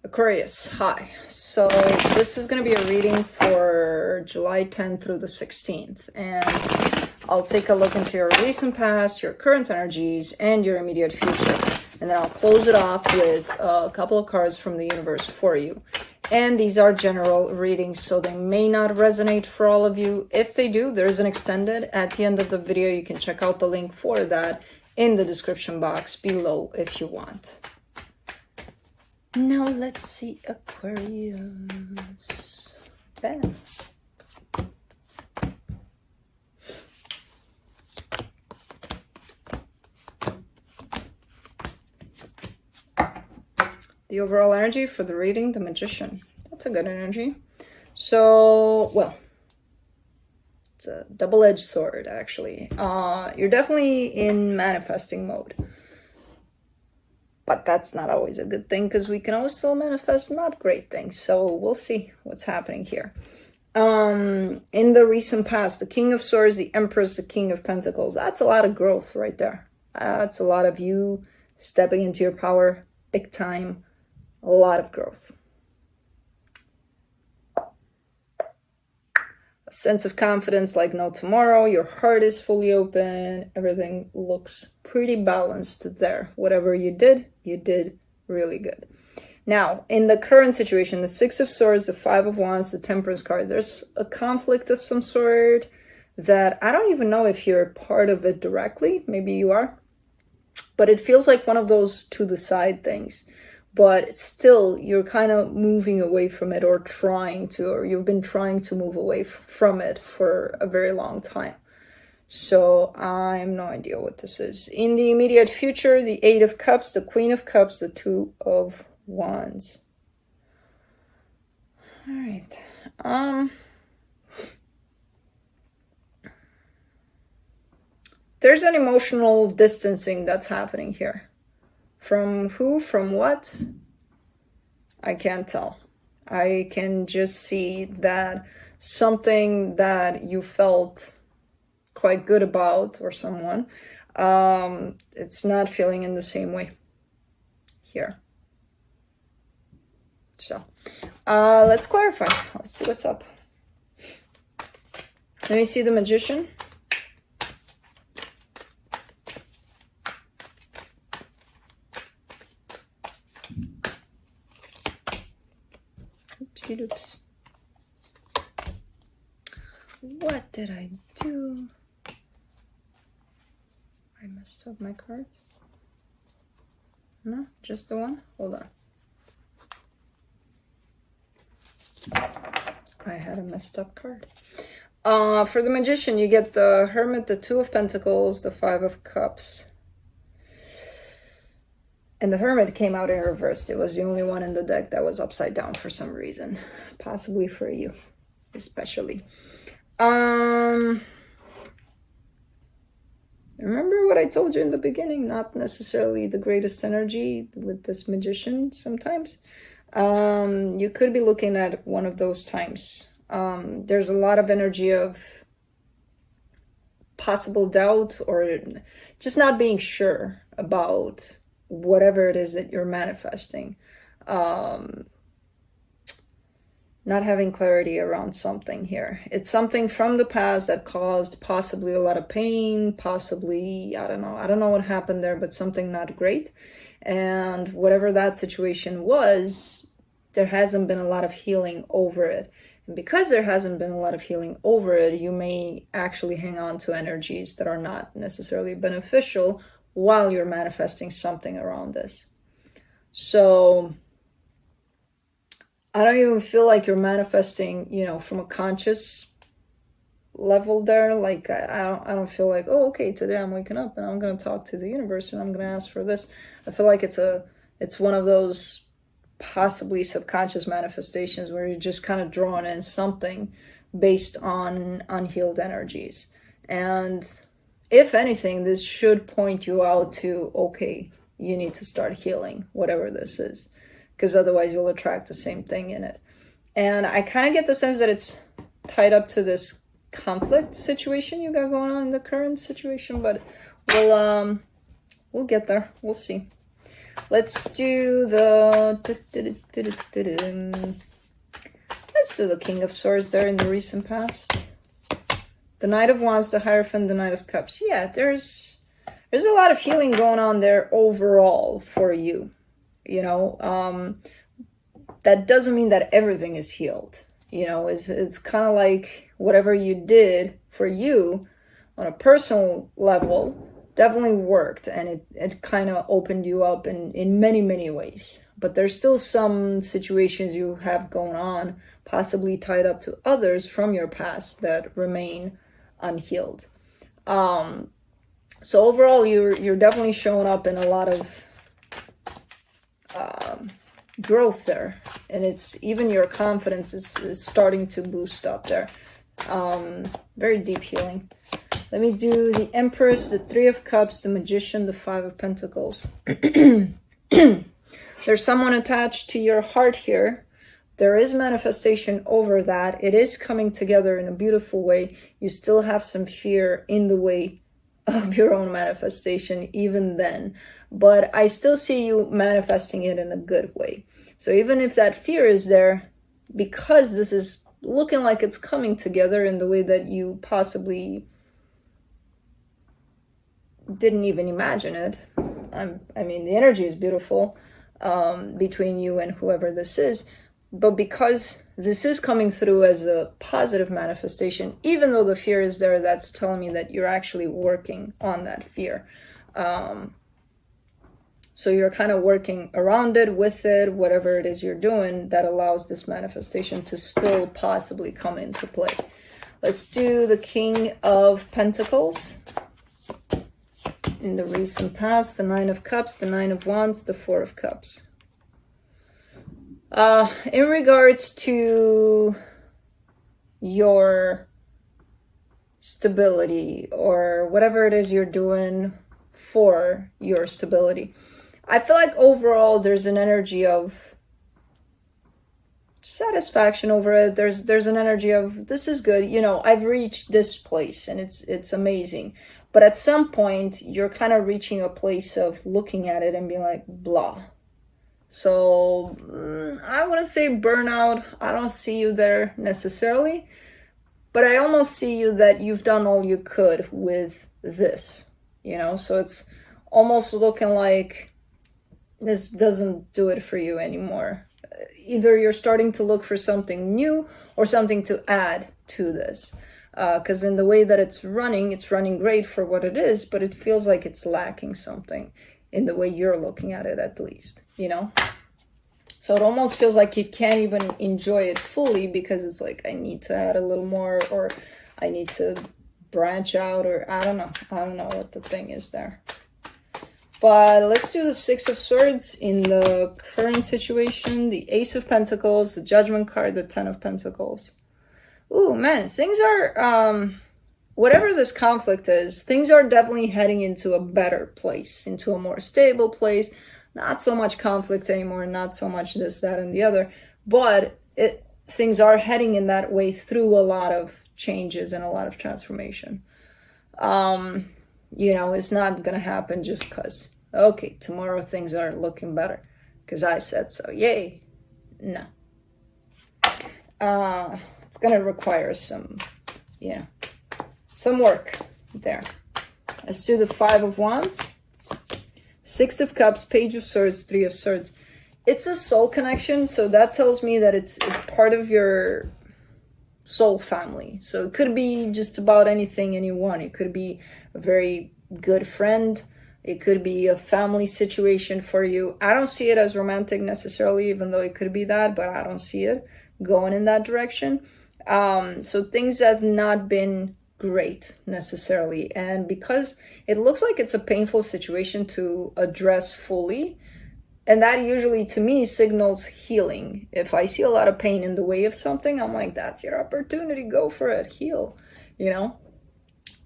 Aquarius, hi. So this is going to be a reading for July 10th through the 16th, and I'll take a look into your recent past, your current energies, and your immediate future. And then I'll close it off with a couple of cards from the universe for you. And these are general readings, so they may not resonate for all of you. If they do, there's an extended at the end of the video. You can check out the link for that in the description box below if you want. Now let's see Aquarius. Bam. The overall energy for the reading, the Magician. That's a good energy. So, well, it's a double-edged sword, actually. You're definitely in manifesting mode. But that's not always a good thing, because we can also manifest not great things. So we'll see what's happening here. In the recent past, the King of Swords, the Empress, the King of Pentacles. That's a lot of growth right there. That's a lot of you stepping into your power big time. A lot of growth. A sense of confidence like no tomorrow. Your heart is fully open. Everything looks pretty balanced there. Whatever you did really good. Now, in the current situation, the Six of Swords, the Five of Wands, the Temperance card, there's a conflict of some sort that I don't even know if you're part of it directly. Maybe you are. But it feels like one of those to the side things. But still, you're kind of moving away from it, or trying to, or you've been trying to move away from it for a very long time. So I have no idea what this is. In the immediate future, the Eight of Cups, the Queen of Cups, the Two of Wands. All right. There's an emotional distancing that's happening here. From who? From what? I can't tell. I can just see that something that you felt quite good about, or someone, it's not feeling in the same way here. So, let's clarify. Let's see what's up. Let me see the Magician. Oops. What did I do? I messed up my cards. No, just the one? Hold on. I had a messed up card. For the Magician, you get the Hermit, the Two of Pentacles, the Five of Cups. And the Hermit came out in reverse. It was the only one in the deck that was upside down for some reason. Possibly for you, especially. Remember what I told you in the beginning? Not necessarily the greatest energy with this Magician sometimes. You could be looking at one of those times. There's a lot of energy of possible doubt, or just not being sure about whatever it is that you're manifesting. Not having clarity around something here. It's something from the past that caused possibly a lot of pain, possibly, I don't know what happened there, but something not great. And whatever that situation was, there hasn't been a lot of healing over it. And because there hasn't been a lot of healing over it, you may actually hang on to energies that are not necessarily beneficial while you're manifesting something around this. So I don't even feel like you're manifesting, from a conscious level there. Like, I don't feel like, oh, okay, today I'm waking up and I'm going to talk to the universe and I'm going to ask for this. I feel like it's one of those possibly subconscious manifestations where you're just kind of drawing in something based on unhealed energies. And if anything, this should point you out to, okay, you need to start healing, whatever this is, because otherwise you'll attract the same thing in it. And I kind of get the sense that it's tied up to this conflict situation you got going on in the current situation, but we'll get there. We'll see. Let's do the King of Swords there in the recent past. The Knight of Wands, the Hierophant, the Knight of Cups. Yeah, there's a lot of healing going on there overall for you. You know, that doesn't mean that everything is healed. You know, it's kind of like whatever you did for you on a personal level definitely worked, and it kind of opened you up in many, many ways. But there's still some situations you have going on, possibly tied up to others from your past, that remain unhealed. So overall, you're definitely showing up in a lot of growth there, and it's even your confidence is starting to boost up there. Very deep healing. Let me do the Empress, the Three of Cups, the Magician, the Five of Pentacles. There's someone attached to your heart here. There is manifestation over that. It is coming together in a beautiful way. You still have some fear in the way of your own manifestation even then. But I still see you manifesting it in a good way. So even if that fear is there, because this is looking like it's coming together in the way that you possibly didn't even imagine it. I mean, the energy is beautiful between you and whoever this is. But because this is coming through as a positive manifestation, even though the fear is there, that's telling me that you're actually working on that fear. So you're kind of working around it, with it, whatever it is you're doing that allows this manifestation to still possibly come into play. Let's do the King of Pentacles. In the recent past, the Nine of Cups, the Nine of Wands, the Four of Cups. In regards to your stability or whatever it is you're doing for your stability, I feel like overall there's an energy of satisfaction over it. There's an energy of, this is good. You know, I've reached this place and it's amazing. But at some point, you're kind of reaching a place of looking at it and being like, blah. So I want to say burnout. I don't see you there necessarily. But I almost see you that you've done all you could with this. You know, so it's almost looking like this doesn't do it for you anymore. Either you're starting to look for something new or something to add to this. Because in the way that it's running great for what it is, but it feels like it's lacking something in the way you're looking at it, at least, you know? So it almost feels like you can't even enjoy it fully because it's like, I need to add a little more, or I need to branch out, or I don't know what the thing is there. But let's do the Six of Swords in the current situation, the Ace of Pentacles, the Judgment card, the Ten of Pentacles. Ooh, man, things are, whatever this conflict is, things are definitely heading into a better place, into a more stable place. Not so much conflict anymore, not so much this, that, and the other. But things are heading in that way through a lot of changes and a lot of transformation. You know, it's not going to happen just because, okay, tomorrow things are looking better because I said so. Yay. No. It's going to require some work there. Let's do the Five of Wands, Six of Cups, Page of Swords, Three of Swords. It's a soul connection, so that tells me that it's part of your soul family. So it could be just about anything, anyone. It could be a very good friend. It could be a family situation for you. I don't see it as romantic necessarily, even though it could be that, but I don't see it going in that direction. So things have not been great necessarily. And because it looks like it's a painful situation to address fully, and that usually to me signals healing. If I see a lot of pain in the way of something, I'm like, that's your opportunity, go for it, heal, you know?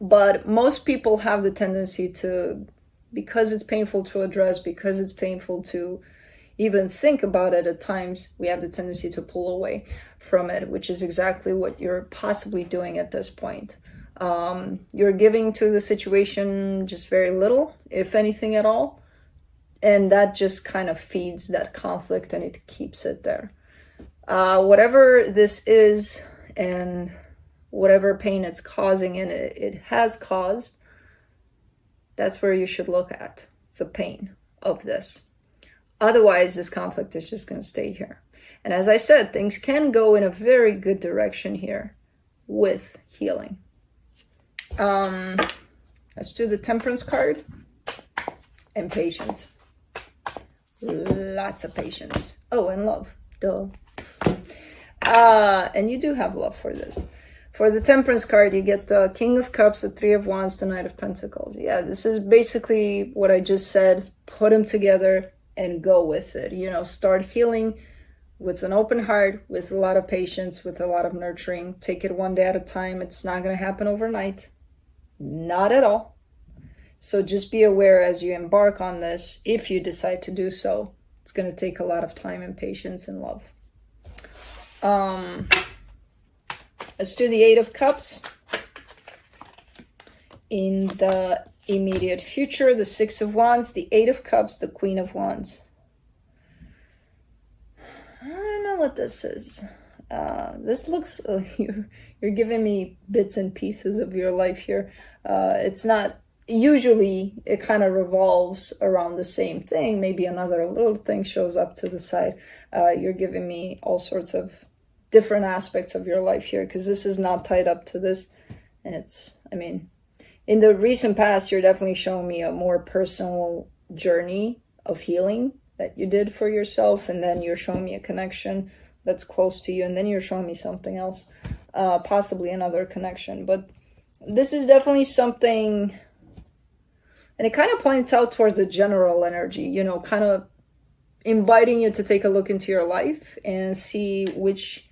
But most people have the tendency to, because it's painful to address, because it's painful to even think about it at times, we have the tendency to pull away from it, which is exactly what you're possibly doing at this point. You're giving to the situation just very little, if anything at all. And that just kind of feeds that conflict and it keeps it there. Whatever this is and whatever pain it's causing and it has caused, that's where you should look at the pain of this. Otherwise, this conflict is just going to stay here. And as I said, things can go in a very good direction here with healing. Let's do the Temperance card and patience. Lots of patience. Oh, and love. Duh. And you do have love for this. For the Temperance card, you get the King of Cups, the Three of Wands, the Knight of Pentacles. Yeah, this is basically what I just said. Put them together and go with it. You know, start healing with an open heart, with a lot of patience, with a lot of nurturing. Take it one day at a time. It's not going to happen overnight. Not at all. So just be aware as you embark on this, if you decide to do so, it's going to take a lot of time and patience and love. Let's do the Eight of Cups. In the immediate future, the Six of Wands, the Eight of Cups, the Queen of Wands. I don't know what this is. This looks, you're giving me bits and pieces of your life here. It's not, usually it kind of revolves around the same thing. Maybe another little thing shows up to the side. You're giving me all sorts of different aspects of your life here, because this is not tied up to this. And it's, I mean, in the recent past, you're definitely showing me a more personal journey of healing that you did for yourself. And then you're showing me a connection that's close to you. And then you're showing me something else, possibly another connection. But this is definitely something, and it kind of points out towards a general energy, you know, kind of inviting you to take a look into your life and see which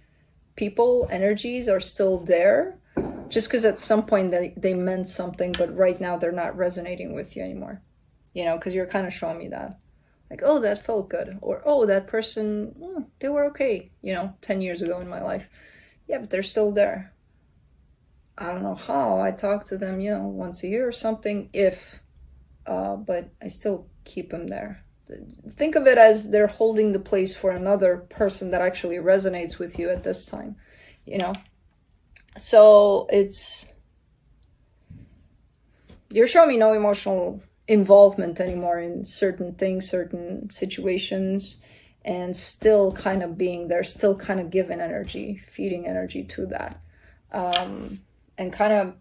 people, energies are still there. Just because at some point they meant something, but right now they're not resonating with you anymore. You know, because you're kind of showing me that. Like, oh, that felt good. Or, oh, that person, they were okay, you know, 10 years ago in my life. Yeah, but they're still there. I don't know how. I talk to them, you know, once a year or something, but I still keep them there. Think of it as they're holding the place for another person that actually resonates with you at this time, you know? So you're showing me no emotional involvement anymore in certain things, certain situations, and still kind of being there, still kind of giving energy, feeding energy to that. And kind of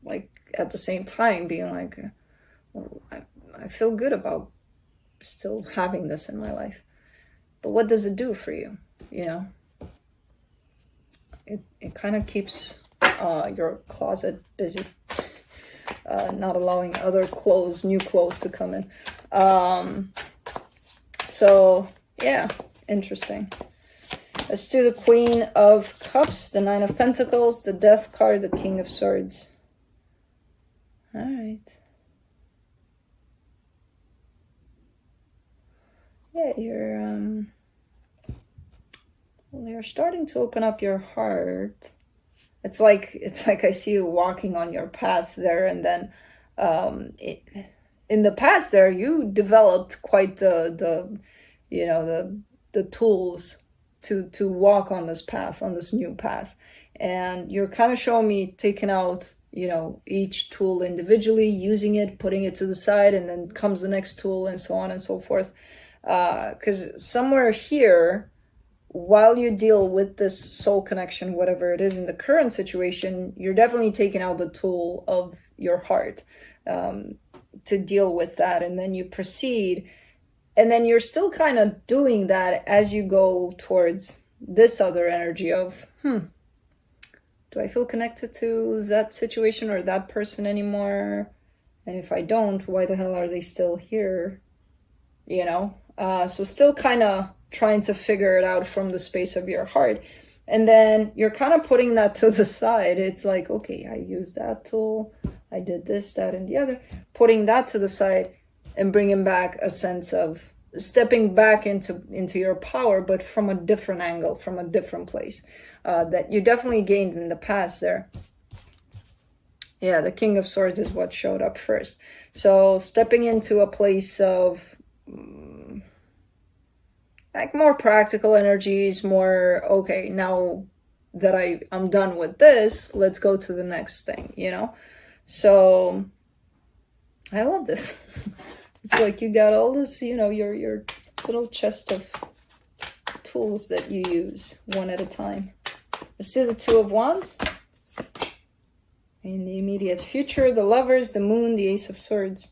like at the same time being like, well, I feel good about still having this in my life. But what does it do for you? You know? It kind of keeps your closet busy, not allowing other clothes, new clothes to come in. So, yeah, interesting. Let's do the Queen of Cups, the Nine of Pentacles, the Death card, the King of Swords. All right. Yeah, you're starting to open up your heart. It's like I see you walking on your path there, and then in the past there you developed quite the tools to walk on this path, on this new path. And you're kind of showing me taking out, you know, each tool individually, using it, putting it to the side, and then comes the next tool, and so on and so forth. Because somewhere here, while you deal with this soul connection, whatever it is in the current situation, you're definitely taking out the tool of your heart to deal with that. And then you proceed. And then you're still kind of doing that as you go towards this other energy of, do I feel connected to that situation or that person anymore? And if I don't, why the hell are they still here? You know? So still kind of trying to figure it out from the space of your heart. And then you're kind of putting that to the side. It's like, okay, I used that tool. I did this, that, and the other. Putting that to the side and bringing back a sense of stepping back into your power, but from a different angle, from a different place that you definitely gained in the past there. Yeah, the King of Swords is what showed up first. So stepping into a place of like more practical energies, more, okay, now that I'm done with this, let's go to the next thing, you know? So I love this. It's like you got all this, you know, your little chest of tools that you use one at a time. Let's do the Two of Wands. In the immediate future, the Lovers, the Moon, the Ace of Swords.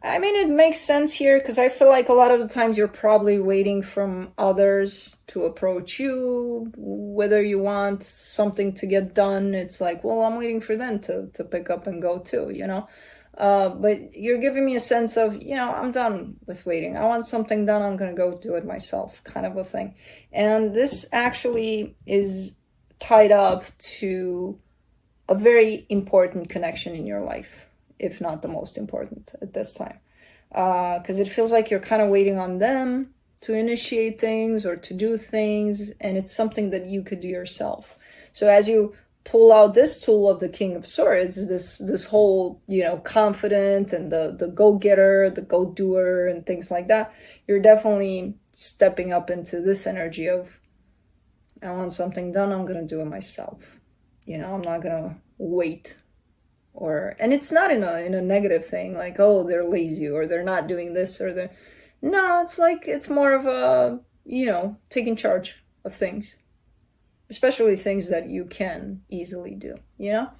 I mean, it makes sense here because I feel like a lot of the times you're probably waiting from others to approach you, whether you want something to get done. It's like, well, I'm waiting for them to pick up and go too, you know? But you're giving me a sense of, you know, I'm done with waiting. I want something done. I'm going to go do it myself, kind of a thing. And this actually is tied up to a very important connection in your life, if not the most important at this time. Because it feels like you're kind of waiting on them to initiate things or to do things, and it's something that you could do yourself. So as you pull out this tool of the King of Swords, this whole, you know, confident and the go-getter, the go-doer and things like that, you're definitely stepping up into this energy of, I want something done, I'm going to do it myself. You know, I'm not going to wait. And it's not in a negative thing, like, oh, they're lazy or they're not doing this or they're, no, it's like, it's more of a, you know, taking charge of things. Especially things that you can easily do, you know?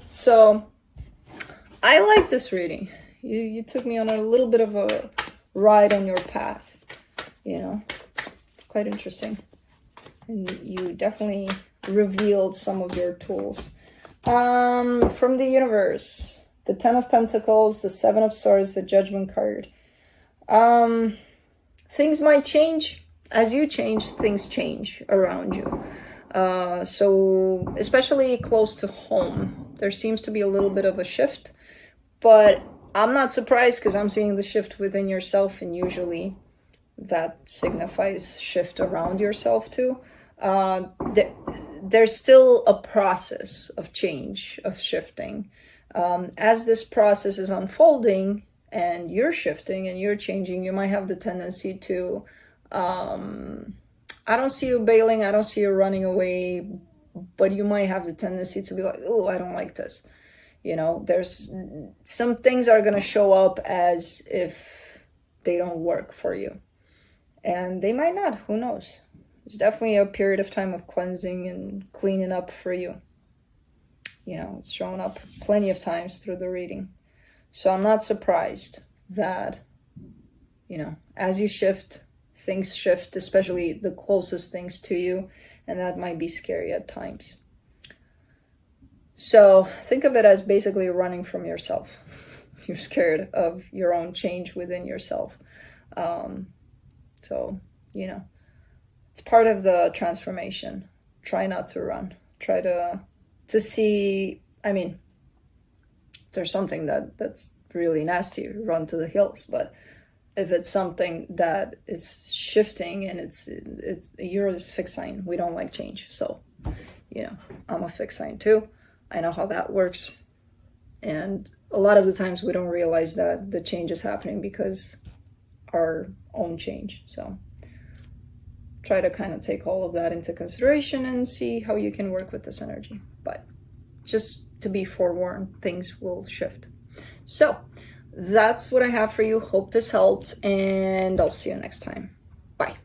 So I like this reading. You took me on a little bit of a ride on your path, you know? It's quite interesting. And you definitely revealed some of your tools. From the universe, the Ten of Pentacles, the Seven of Swords, the Judgment card. Things might change. As you change, things change around you. So especially close to home, there seems to be a little bit of a shift, but I'm not surprised because I'm seeing the shift within yourself, and usually that signifies shift around yourself too. There's still a process of change, of shifting. As this process is unfolding and you're shifting and you're changing, you might have the tendency to, I don't see you bailing, I don't see you running away, but you might have the tendency to be like, oh, I don't like this. You know, there's some things are going to show up as if they don't work for you. And they might not, who knows? It's definitely a period of time of cleansing and cleaning up for you. You know, it's shown up plenty of times through the reading. So I'm not surprised that, you know, as you shift, things shift, especially the closest things to you, and that might be scary at times. So think of it as basically running from yourself. You're scared of your own change within yourself. So, you know, it's part of the transformation. Try not to run. Try to see, I mean, if there's something that's really nasty, run to the hills, but if it's something that is shifting and it's you're a fixed sign. We don't like change. So, you know, I'm a fixed sign too. I know how that works. And a lot of the times we don't realize that the change is happening because our own change. So try to kind of take all of that into consideration and see how you can work with this energy. But just to be forewarned, things will shift. So that's what I have for you. Hope this helped, and I'll see you next time. Bye.